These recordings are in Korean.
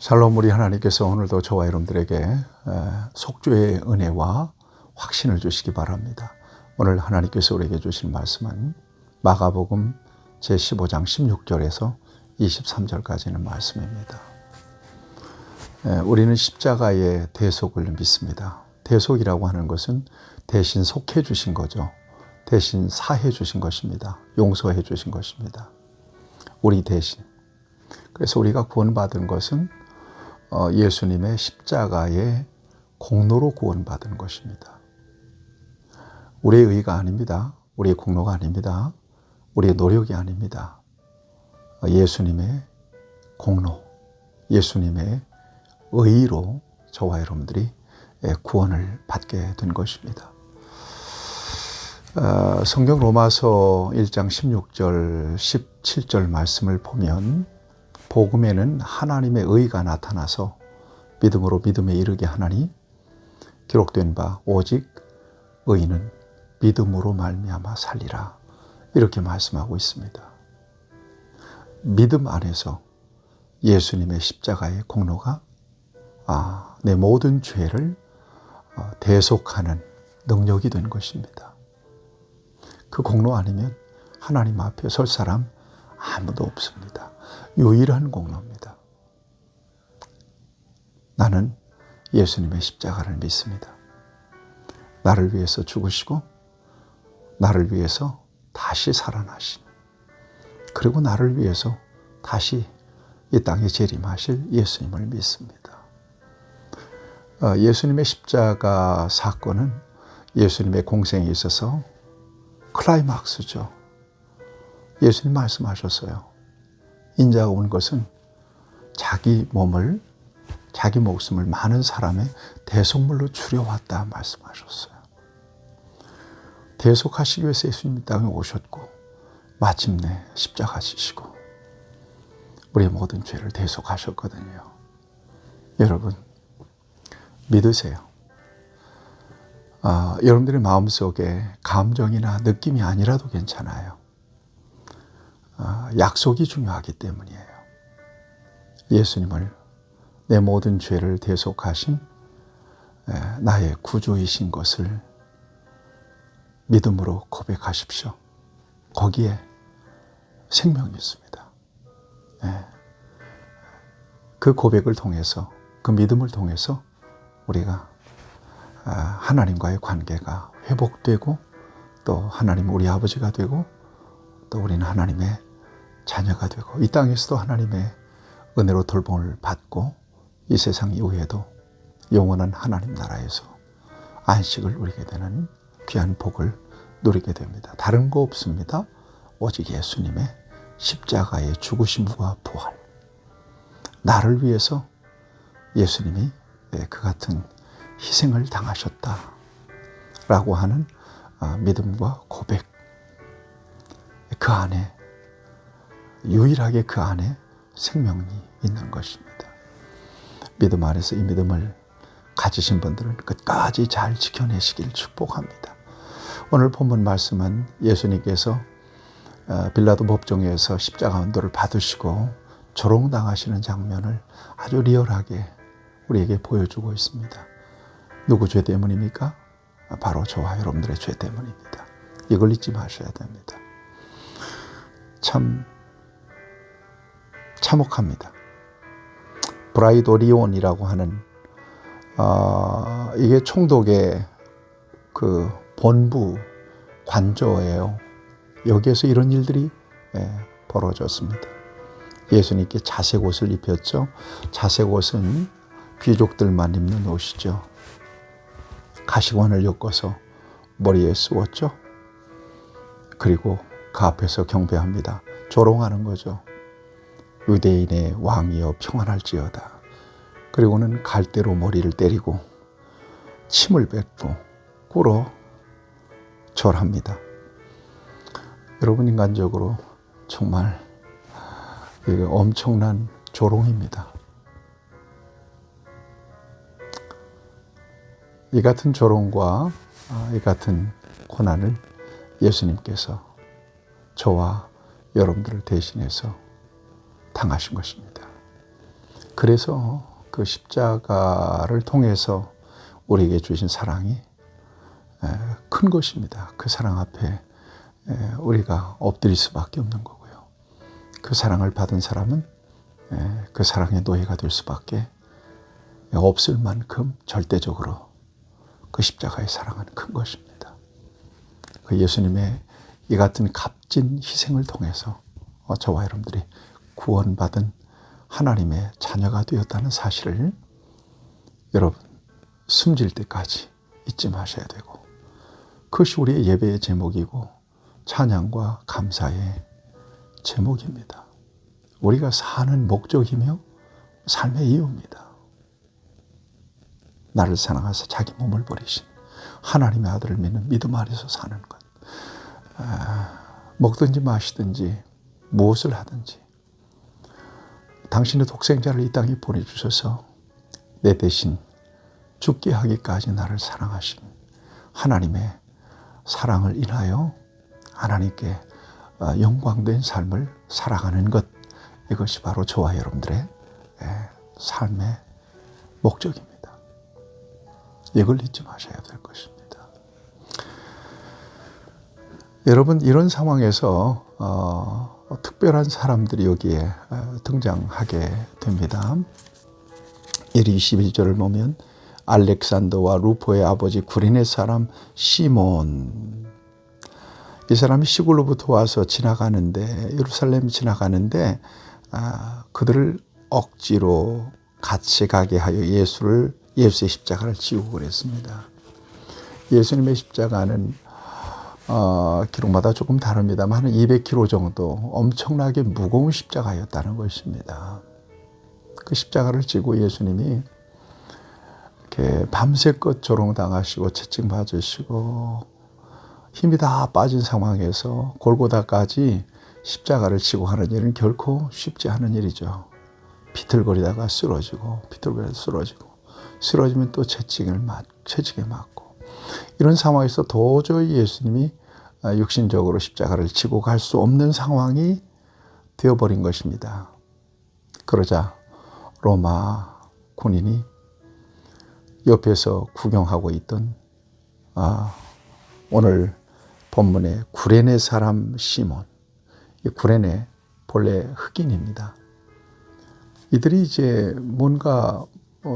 샬롬, 우리 하나님께서 오늘도 저와 여러분들에게 속죄의 은혜와 확신을 주시기 바랍니다. 오늘 하나님께서 우리에게 주신 말씀은 마가복음 제15장 16절에서 23절까지는 말씀입니다. 우리는 십자가의 대속을 믿습니다. 대속이라고 하는 것은 대신 속해 주신 거죠. 대신 사해 주신 것입니다. 용서해 주신 것입니다. 우리 대신. 그래서 우리가 구원받은 것은 예수님의 십자가의 공로로 구원받은 것입니다. 우리의 의가 아닙니다. 우리의 공로가 아닙니다. 우리의 노력이 아닙니다. 예수님의 공로, 예수님의 의로 저와 여러분들이 구원을 받게 된 것입니다. 성경 로마서 1장 16절, 17절 말씀을 보면 복음에는 하나님의 의가 나타나서 믿음으로 믿음에 이르게 하나니 기록된 바 오직 의인은 믿음으로 말미암아 살리라, 이렇게 말씀하고 있습니다. 믿음 안에서 예수님의 십자가의 공로가 내 모든 죄를 대속하는 능력이 된 것입니다. 그 공로 아니면 하나님 앞에 설 사람 아무도 없습니다. 유일한 공로입니다. 나는 예수님의 십자가를 믿습니다. 나를 위해서 죽으시고 나를 위해서 다시 살아나신, 그리고 나를 위해서 다시 이 땅에 재림하실 예수님을 믿습니다. 예수님의 십자가 사건은 예수님의 공생에 있어서 클라이막스죠. 예수님 말씀하셨어요. 인자가 온 것은 자기 목숨을 많은 사람의 대속물로 줄여왔다 말씀하셨어요. 대속하시기 위해서 예수님이 땅에 오셨고 마침내 십자가 지시고 우리의 모든 죄를 대속하셨거든요. 여러분 믿으세요. 여러분들의 마음속에 감정이나 느낌이 아니라도 괜찮아요. 약속이 중요하기 때문이에요. 예수님을, 내 모든 죄를 대속하신 나의 구주이신 것을 믿음으로 고백하십시오. 거기에 생명이 있습니다. 그 고백을 통해서, 그 믿음을 통해서 우리가 하나님과의 관계가 회복되고 또 하나님 우리 아버지가 되고 또 우리는 하나님의 자녀가 되고 이 땅에서도 하나님의 은혜로 돌봄을 받고 이 세상 이후에도 영원한 하나님 나라에서 안식을 누리게 되는 귀한 복을 누리게 됩니다. 다른 거 없습니다. 오직 예수님의 십자가의 죽으심과 부활. 나를 위해서 예수님이 그 같은 희생을 당하셨다라고 하는 믿음과 고백. 그 안에, 유일하게 그 안에 생명이 있는 것입니다. 믿음 안에서 이 믿음을 가지신 분들은 끝까지 잘 지켜내시길 축복합니다. 오늘 본문 말씀은 예수님께서 빌라도 법정에서 십자가 은도를 받으시고 조롱당하시는 장면을 아주 리얼하게 우리에게 보여주고 있습니다. 누구 죄 때문입니까? 바로 저와 여러분들의 죄 때문입니다. 이걸 잊지 마셔야 됩니다. 참 참혹합니다. 브라이도리온이라고 하는 이게 총독의 그 본부 관저예요. 여기에서 이런 일들이 벌어졌습니다. 예수님께 자색 옷을 입혔죠. 자색 옷은 귀족들만 입는 옷이죠. 가시관을 엮어서 머리에 쓰었죠. 그리고 그 앞에서 경배합니다. 조롱하는 거죠. 유대인의 왕이여 평안할지어다. 그리고는 갈대로 머리를 때리고 침을 뱉고 꿇어 절합니다. 여러분, 인간적으로 정말 엄청난 조롱입니다. 이 같은 조롱과 이 같은 고난을 예수님께서 저와 여러분들을 대신해서 당하신 것입니다. 그래서 그 십자가를 통해서 우리에게 주신 사랑이 큰 것입니다. 그 사랑 앞에 우리가 엎드릴 수밖에 없는 거고요. 그 사랑을 받은 사람은 그 사랑의 노예가 될 수밖에 없을 만큼 절대적으로 그 십자가의 사랑은 큰 것입니다. 그 예수님의 이 같은 값진 희생을 통해서 저와 여러분들이 구원받은 하나님의 자녀가 되었다는 사실을 여러분 숨질 때까지 잊지 마셔야 되고, 그것이 우리의 예배의 제목이고 찬양과 감사의 제목입니다. 우리가 사는 목적이며 삶의 이유입니다. 나를 사랑하사 자기 몸을 버리신 하나님의 아들을 믿는 믿음 아래서 사는 것. 먹든지 마시든지 무엇을 하든지 당신의 독생자를 이 땅에 보내주셔서 내 대신 죽게 하기까지 나를 사랑하신 하나님의 사랑을 인하여 하나님께 영광된 삶을 살아가는 것, 이것이 바로 저와 여러분들의 삶의 목적입니다. 이걸 잊지 마셔야 될 것입니다. 여러분, 이런 상황에서 특별한 사람들이 여기에 등장하게 됩니다. 21절을 보면 알렉산더와 루포의 아버지 구레네 사람 시몬, 이 사람이 시골로부터 와서 지나가는데, 예루살렘 지나가는데 그들을 억지로 같이 가게 하여 예수의 십자가를 지우고 그랬습니다. 예수님의 십자가는 기록마다 조금 다릅니다만 한 200kg 정도 엄청나게 무거운 십자가였다는 것입니다. 그 십자가를 지고 예수님이 이렇게 밤새껏 조롱당하시고 채찍맞으시고 힘이 다 빠진 상황에서 골고다까지 십자가를 지고 하는 일은 결코 쉽지 않은 일이죠. 비틀거리다가 쓰러지고 쓰러지면 또 채찍에 맞고, 이런 상황에서 도저히 예수님이 육신적으로 십자가를 지고 갈 수 없는 상황이 되어버린 것입니다. 그러자 로마 군인이 옆에서 구경하고 있던 오늘 본문의 구레네 사람 시몬, 이 구레네 본래 흑인입니다. 이들이 이제 뭔가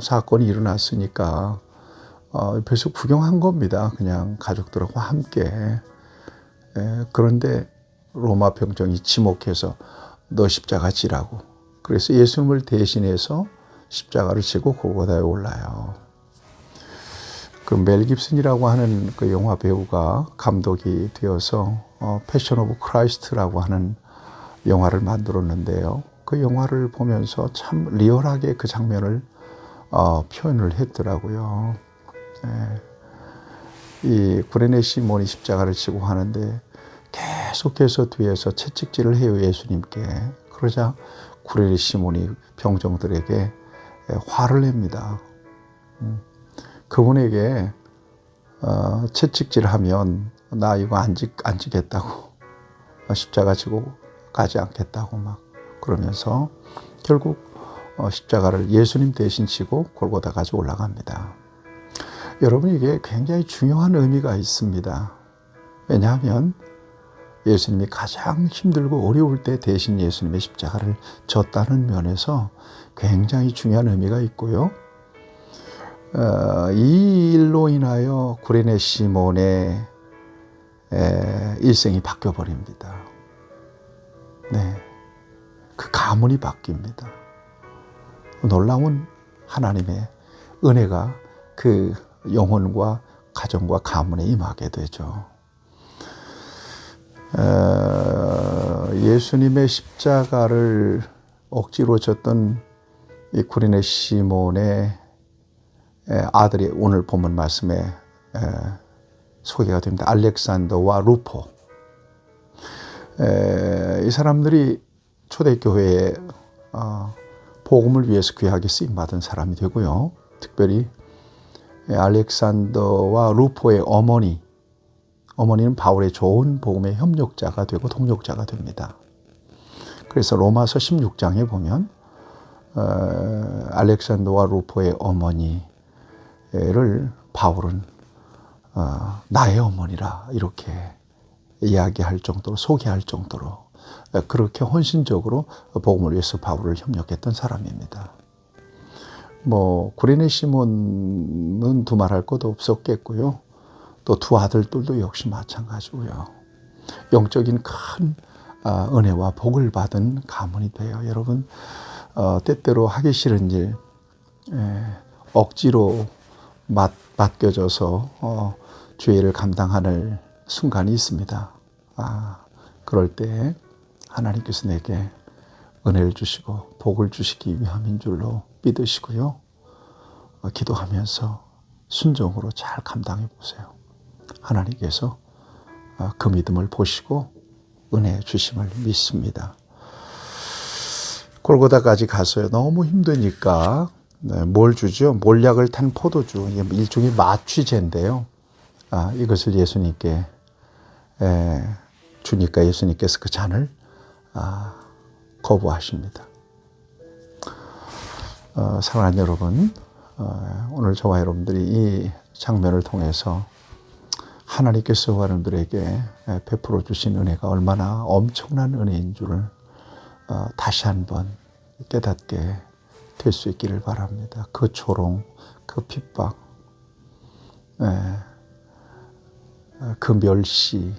사건이 일어났으니까 옆에서 구경한 겁니다. 그냥 가족들하고 함께. 그런데 로마 병정이 지목해서 너 십자가 지라고. 그래서 예수님을 대신해서 십자가를 지고 골고다에 올라요. 그 멜 깁슨이라고 하는 그 영화 배우가 감독이 되어서 패션 오브 크라이스트라고 하는 영화를 만들었는데요. 그 영화를 보면서 참 리얼하게 그 장면을 표현을 했더라고요. 이 구레네 시몬이 십자가를 지고 하는데 계속해서 뒤에서 채찍질을 해요, 예수님께. 그러자 구레네 시몬이 병정들에게 화를 냅니다. 그분에게 채찍질하면 나 이거 안 지겠다고, 십자가 지고 가지 않겠다고 막 그러면서 결국 십자가를 예수님 대신 지고 골고다까지 올라갑니다. 여러분, 이게 굉장히 중요한 의미가 있습니다. 왜냐하면 예수님이 가장 힘들고 어려울 때 대신 예수님의 십자가를 졌다는 면에서 굉장히 중요한 의미가 있고요. 이 일로 인하여 구레네 시몬의 일생이 바뀌어버립니다. 네, 그 가문이 바뀝니다. 놀라운 하나님의 은혜가 그 영혼과 가정과 가문에 임하게 되죠. 예수님의 십자가를 억지로 졌던 이 구레네 시몬의 아들이 오늘 본문 말씀에 소개가 됩니다. 알렉산더와 루포. 이 사람들이 초대교회에 복음을 위해서 귀하게 쓰임받은 사람이 되고요. 특별히 알렉산더와 루포의 어머니는 바울의 좋은 복음의 협력자가 되고 동력자가 됩니다. 그래서 로마서 16장에 보면 알렉산더와 루포의 어머니를 바울은 나의 어머니라 이렇게 이야기할 정도로, 소개할 정도로 그렇게 헌신적으로 복음을 위해서 바울을 협력했던 사람입니다. 구레네 시몬은 두말할 것도 없었겠고요. 또 두 아들들도 역시 마찬가지고요. 영적인 큰 은혜와 복을 받은 가문이 돼요. 여러분, 때때로 하기 싫은 일, 억지로 맡겨져서 주의 일을 감당하는 순간이 있습니다. 그럴 때 하나님께서 내게 은혜를 주시고 복을 주시기 위함인 줄로 믿으시고요. 기도하면서 순종으로 잘 감당해 보세요. 하나님께서 그 믿음을 보시고 은혜 주심을 믿습니다. 골고다까지 가서요. 너무 힘드니까 뭘 주죠? 몰약을 탄 포도주, 일종의 마취제인데요. 이것을 예수님께 주니까 예수님께서 그 잔을 거부하십니다. 사랑하는 여러분, 오늘 저와 여러분들이 이 장면을 통해서 하나님께서 여러분들에게 베풀어 주신 은혜가 얼마나 엄청난 은혜인 줄을 다시 한번 깨닫게 될 수 있기를 바랍니다. 그 조롱, 그 핍박, 그 멸시,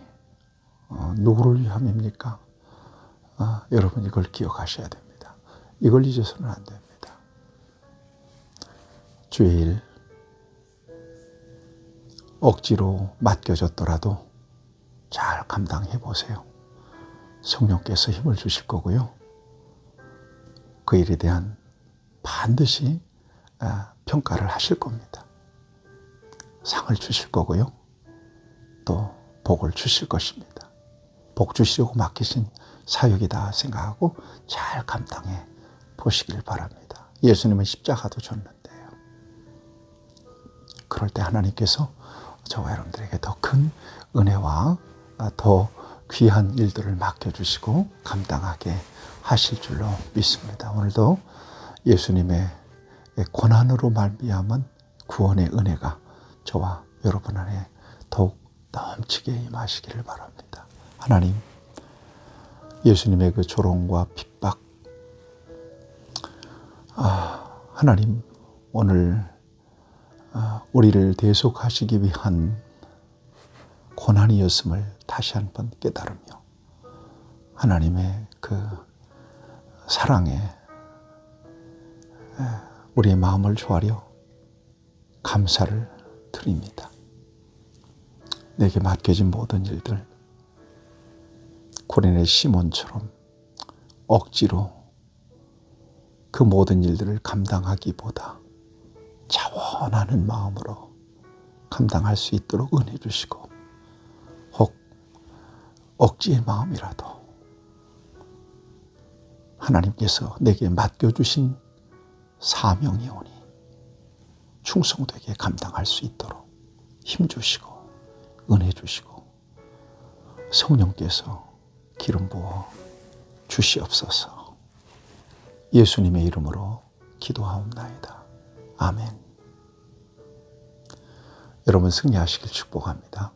누구를 위함입니까? 여러분 이걸 기억하셔야 됩니다. 이걸 잊어서는 안 됩니다. 주의 일, 억지로 맡겨졌더라도 잘 감당해 보세요. 성령께서 힘을 주실 거고요. 그 일에 대한 반드시 평가를 하실 겁니다. 상을 주실 거고요. 또 복을 주실 것입니다. 복 주시려고 맡기신 사역이다 생각하고 잘 감당해 보시길 바랍니다. 예수님은 십자가도 졌는데요. 그럴 때 하나님께서 저와 여러분들에게 더 큰 은혜와 더 귀한 일들을 맡겨주시고 감당하게 하실 줄로 믿습니다. 오늘도 예수님의 고난으로 말미암은 구원의 은혜가 저와 여러분 안에 더욱 넘치게 임하시기를 바랍니다. 하나님, 예수님의 그 조롱과 핍박, 하나님 오늘 우리를 대속하시기 위한 고난이었음을 다시 한번 깨달으며 하나님의 그 사랑에 우리의 마음을 조아려 감사를 드립니다. 내게 맡겨진 모든 일들 고레네 시몬처럼 억지로 그 모든 일들을 감당하기보다 자원하는 마음으로 감당할 수 있도록 은혜 주시고 혹 억지의 마음이라도 하나님께서 내게 맡겨주신 사명이 오니 충성되게 감당할 수 있도록 힘 주시고 은혜 주시고 성령께서 기름 부어 주시옵소서. 예수님의 이름으로 기도하옵나이다. 아멘. 여러분 승리하시길 축복합니다.